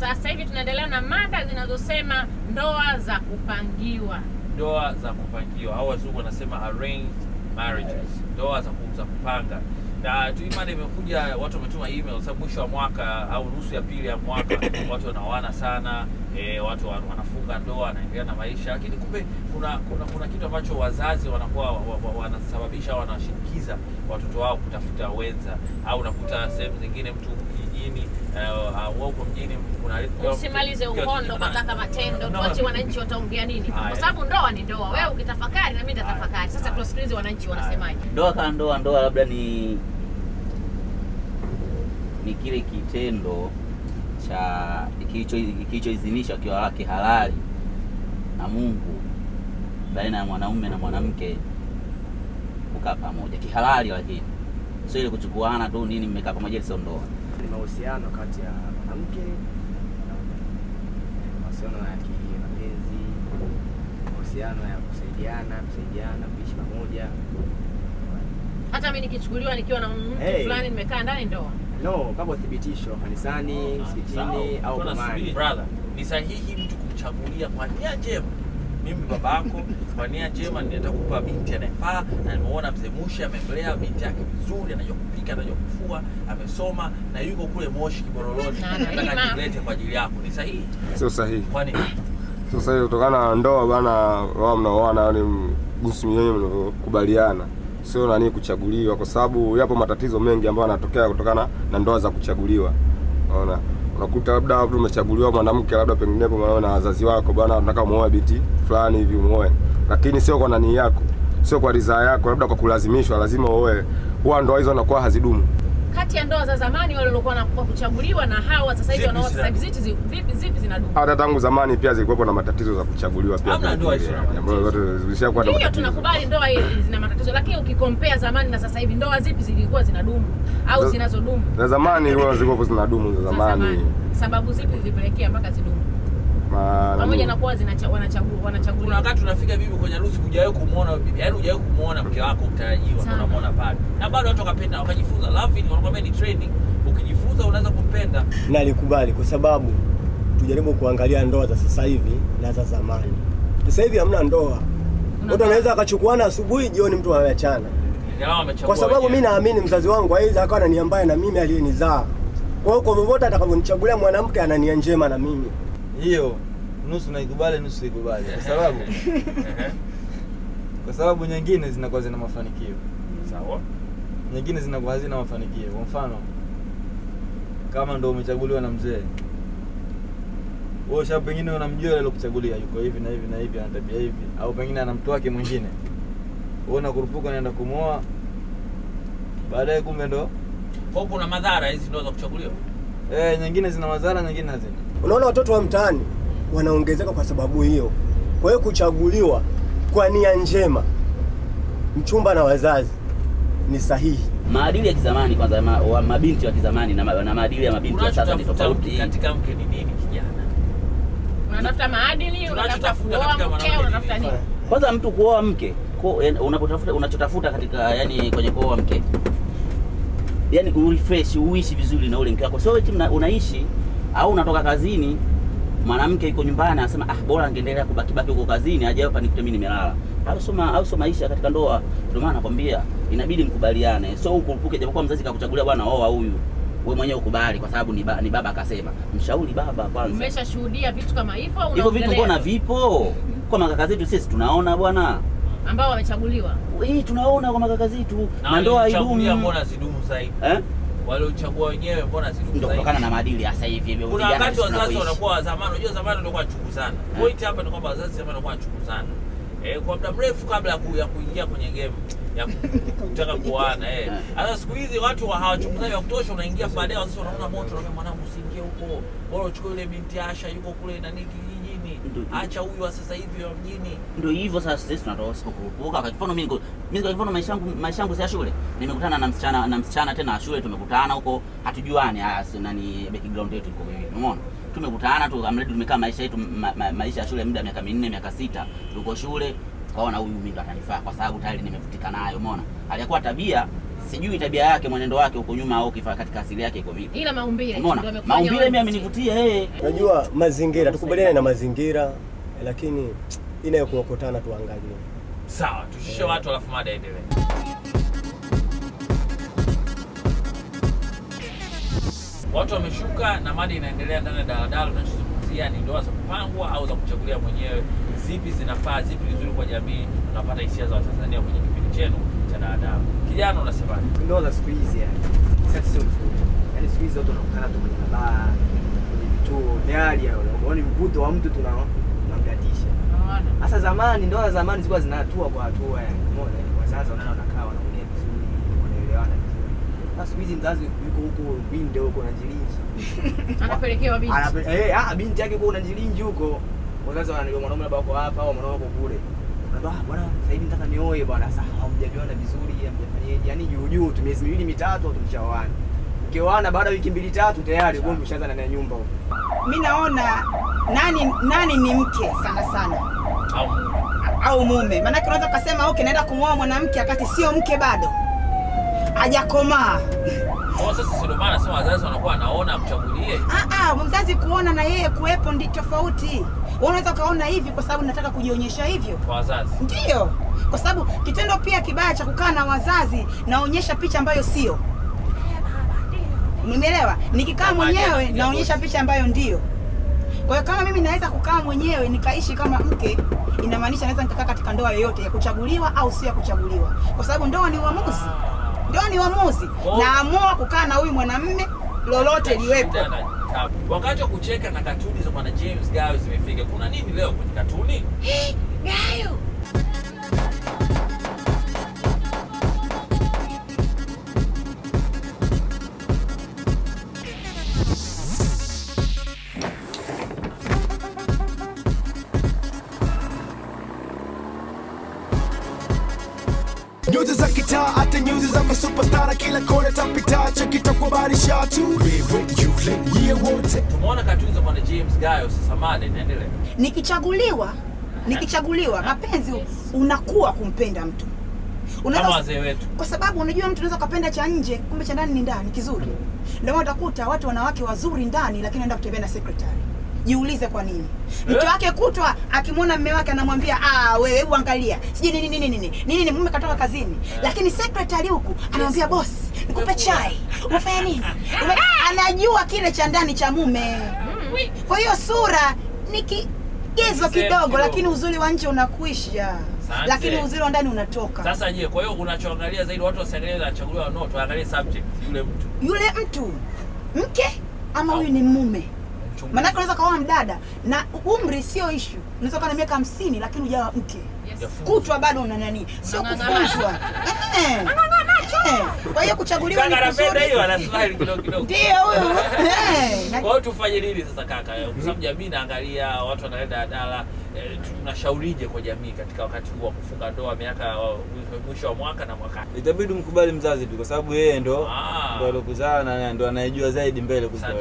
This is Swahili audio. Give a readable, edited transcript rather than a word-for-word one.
Sasa hivi tunaendelea na mada zinazosema ndoa za kupangiwa. Ndoa za kupangiwa au wazungu wanasema arranged marriages. Ndoa za kupanga. Na tuimani imekuja, watu wametuma email sababu mwisho wa mwaka au nusu ya pili ya mwaka watu wanaoana sana, watu wanafunga ndoa, wanaendelea na maisha. Lakini kumbe kuna kitu ambacho wazazi wanakuwa wanasababisha, wanashinikiza watoto wao kutafuta wenza, au unakuta sehemu zingine mtu kijijini au huko mjini usimalize uhondo mpaka matendo, tuache wananchi wataongea nini, kwa sababu ndoa ni ndoa. Wewe ukitafakari na mimi nitatafakari. Sasa tuwasikilize wananchi wanasemaje. Ndoa kama ndoa labda ni kile kitendo cha kilichoidhinishwa kiwa wake halali na Mungu baina ya mwanaume na mwanamke kukaa pamoja kihalali, lakini sio ile kuchukuana tu nini mmekaa pamoja, sio ndoa. Ni mahusiano kati ya mwanamke na mahusiano ya kimapenzi, mahusiano ya kusaidiana kuishi pamoja. Hata mimi nikichukuliwa nikiwa na mtu fulani nimekaa ndani ndoa. No, kama uthibitisho kanisani, msikitini au bomani. Brother, ni sahihi mtu kumchagulia kwa nia njema. Mimi babako kwa nia njema nitakupa binti anayefaa, na nimeona mzee Mushi amemlea binti yake vizuri, anajua kupika, anajua kufua, amesoma na yuko kule Moshi Kiboroloni, nataka nilete kwa ajili yako. Ni sahihi? Sio sahihi. Kwa nini? Sio sahihi kutokana na ndoa bana, wao mnaoana ni jinsi mwenyewe mnakubaliana. Sio nani kuchaguliwa, kwa sababu yapo matatizo mengi ambayo yanatokea kutokana na ndoa za kuchaguliwa. Unaona? Unakuta labda mtu umechaguliwa mwanamke labda pengine kwa na wazazi wako bwana, unataka muoe binti fulani hivi muoe. Lakini sio kwa nani yako, sio kwa ridhaa yako, labda kwa kulazimishwa lazima uoe. Huwa ndoa hizo zinakuwa hazidumu. Kati ya ndoa za zamani wale walikuwa na kuchaguliwa na hawa sasa hivi wanaoa sasa hivi zipi zinadumu? Hata tangu zamani pia zilikuwa na matatizo za kuchaguliwa pia. Hamna ndoa hizo. Ndio tunakubali ndoa hizi zina matatizo, lakini ukikompea zamani na sasa hivi ndoa zipi zilikuwa zinadumu au zinazodumu? Za zamani huwa zilikuwa zinadumu za zamani. Sababu zipi zilipelekea mpaka zidumu? Pamoja na kuwa wanachagua. Kuna wakati unafika bibi kwenye harusi hujawahi kumuona bibi, yaani hujawahi kumuona mke wako mtarajiwa, unamuona pale. Na bado watu wakapenda, wakajifunza. Love ni wanakuambia ni training. Ukijifunza unaweza kumpenda. Na alikubali kwa sababu tujaribu kuangalia ndoa za sasa hivi na za zamani. Sasa hivi hamna ndoa. Mtu anaweza akachukuana asubuhi, jioni mtu ameachana. Kwa sababu mimi naamini mzazi wangu aidha akawa anania mbaya na mimi aliyenizaa. Kwa hiyo kwa vyovyote atakaponichagulia mwanamke ana nia njema na mimi. Hiyo nusu naikubali nusu sikubali, kwa sababu nyingine zinakuwa zina mafanikio. Sawa. Nyingine zinakuwa hazina mafanikio. Kwa mfano kama ndo umechaguliwa na mzee, wewe shabu pengine unamjua yule aliyokuchagulia yuko hivi na hivi na hivi, ana tabia hivi, au pengine ana mtu wake mwingine, wewe unakurupuka naenda kumwoa, baadaye kumbe ndo kwa kuna madhara hizi ndoa za kuchaguliwa. Nyingine zina madhara, nyingine hazina. Unaona watoto wa mtaani wanaongezeka kwa sababu hiyo. Kwa hiyo kuchaguliwa kwa nia njema mchumba na wazazi ni sahihi. Maadili ya kizamani kwanza, mabinti wa kizamani na maadili ya mabinti wa sasa ni tofauti. Katika mke ni nini kijana? Unatafuta maadili, unatafuta kuoa mke, unatafuta nini? Kwanza mtu kuoa mke, unachotafuta katika yani kwenye kuoa mke, yani urefresh, uishi vizuri na ule mke wako. Sio eti unaishi au unatoka kazini, mwanamke yuko nyumbani anasema bora angeendelea kubaki huko kazini, aje hapa nikute mimi nimelala. Au sio maisha katika ndoa. Ndio maana nakwambia inabidi mkubaliane. Sio ukurupuke, japokuwa mzazi kakuchagulia bwana oa huyu, wewe mwenyewe ukubali kwa sababu ni baba akasema. Mshauri baba kwanza. Umeshashuhudia vitu kama hivyo au hivyo vitu mbona vipo? Kwa makaka zetu sisi tunaona bwana ambao wamechaguliwa. Tunaona kwa makaka zetu na ndoa idumu. Mbona sidumu zaidi? Wale uchagua wenyewe mbona sidumu zaidi? Kutokana na maadili sasa hivi. Kuna wakati wazazi wanakuwa zamani, unajua zamani walikuwa chuku sana. Point hapa ni kwamba wazazi zamani walikuwa chuku sana. Kwa muda mrefu kabla ya kuingia kwenye game ya kutaka kuoana. Sasa siku hizi watu hawachunguzani wa kutosha, unaingia baadaye wazazi wanaona moto, wanaambia mwanangu usiingie huko. Bora uchukue ile binti Asha yuko kule na niki kijijini. Acha huyu wa sasa hivi wa mjini. Ndio hivyo sasa sisi tunatoa kurupuka. Kwa mfano mimi kwa mfano maisha yangu ya shule, nimekutana na msichana tena shule, tumekutana huko, hatujuani nani background yetu iko hivi. Umeona? Tumekutana tu amredi tumekaa maisha yetu maisha ya shule muda miaka 4 miaka 6 tuko shule, tukaona huyu mimi ndo atanifaa kwa sababu tayari nimevutika nayo. Umeona? Alikuwa tabia sijui tabia yake, mwenendo wake huko nyuma au kifaa katika asili yake iko vipi. Ila maumbile ndio yamekufanya. Maumbile mimi amenivutia Unajua mazingira, tukubaliane na mazingira, lakini inayokuokotana tuangalie. Sawa, tushushe watu alafu mada endelee. Watu wameshuka na mada inaendelea ndani ya daladala. Tunachozungumzia ni ndoa za kupangwa au za kuchagulia mwenyewe. Zipi zinafaa, zipi nzuri kwa jamii? Tunapata hisia za Watanzania kwenye kipindi chenu cha daladala. Kijana unasemaje? Ndoa za siku hizi yani. Sasa sio mfumo. Yaani siku hizi watu wanakutana tu kwenye baa, kwenye vituo, tayari hao. Unaona mvuto wa mtu tunamdatisha. Sasa zamani, ndoa za zamani zilikuwa zinatua kwa hatua yani. Umeona? Wazazi wanakaa wanaongea vizuri, wanaelewana vizuri. Sasa siku hizi mzazi yuko huko binti huko na jilinji. Anapelekewa binti. Binti yake huko na jilinji huko. Wazazi wananiambia mwanaume labda uko hapa au mwanaume uko kule. Bwana sasa hivi nataka nioe bwana. Sasa hamjajiona vizuri, hamjafanyaje? Yaani juu tu miezi 2-3 tumshaoana. Ukioana baada ya wiki 2-3 tayari ugomvi ushaanza ndani ya nyumba huko. Mimi naona nani ni mke sana au mume. Maana unaweza kusema okay naenda kumwoa mwanamke wakati sio mke bado. Hajakomaa. Sasa sio maana sema wazazi wanakuwa wanaona kuchagulie. Mzazi kuona na yeye kuepo ndi tofauti. Unaweza kaona hivi kwa sababu nataka kujionyesha hivyo. Kwa wazazi. Ndio. Kwa sababu kitendo pia kibaya cha kukaa na wazazi naonyesha picha ambayo sio. Unielewa? Nikikaa mwenyewe naonyesha picha ambayo ndio. Kwa hiyo kama mimi naweza kukaa mwenyewe nikaishi kama mke, inamaanisha naweza nikakaa katika ndoa yoyote ya kuchaguliwa au sio ya kuchaguliwa. Kwa sababu ndoa ni uamuzi. Ndoa ni uamuzi. Naamua kukaa na huyu mwanamume lolote liwepo. Wakati wa kucheka na katuni za Bwana James Gayo zimefika. Kuna nini leo kwenye katuni? Gayo. Nyuzi za kitaa, hata nyuzi za superstar, kila kona tapita, chakita kwa barisha tu. Wewe yule ye wote. Tumeona katuni za Bwana James Gayo, sasa mada inaendelea. Nikichaguliwa mapenzi unakuwa kumpenda mtu. Kama wazee wetu. Kwa sababu unajua mtu unaweza kupenda cha nje, kumbe cha ndani ni ndani kizuri. Ndio utakuta watu wanawake wazuri ndani lakini anaenda kutembea na secretary. Jiulize kwa nini. Mtu wake kutwa akimwona mume wake anamwambia wewe hebu angalia. Siji nini mume katoka kazini. Lakini secretary huku anamwambia boss, nikupe chai. Unafanya nini? Anajua kile cha ndani cha mume. Kwa hiyo sura ni kigezo kidogo lakini uzuri wa nje unakuisha. Lakini uzuri wa ndani unatoka. Sasa je, kwa hiyo unachoangalia zaidi watu wasiangalie na chaguliwa no, tuangalie subject yule mtu. Mke ama huyu ni mume? Maana unaweza kaoa mdada na umri sio issue. Unaweza kuwa na miaka 50 lakini hujawa mke. Kutwa bado una nani? Sio kufunzwa. Kwa hiyo kuchaguliwa ni kuzuri. Hiyo ana smile kidogo. Ndio huyo. Kwa hiyo tufanye nini sasa kaka? Kwa sababu jamii naangalia watu wanaenda daladala, tunashaurije kwa jamii katika wakati huu wa kufunga ndoa miaka mwisho wa mwaka na mwaka? Itabidi mkubali mzazi tu kwa sababu yeye ndo alokuzaa na ndo anayejua zaidi mbele kuliko wewe.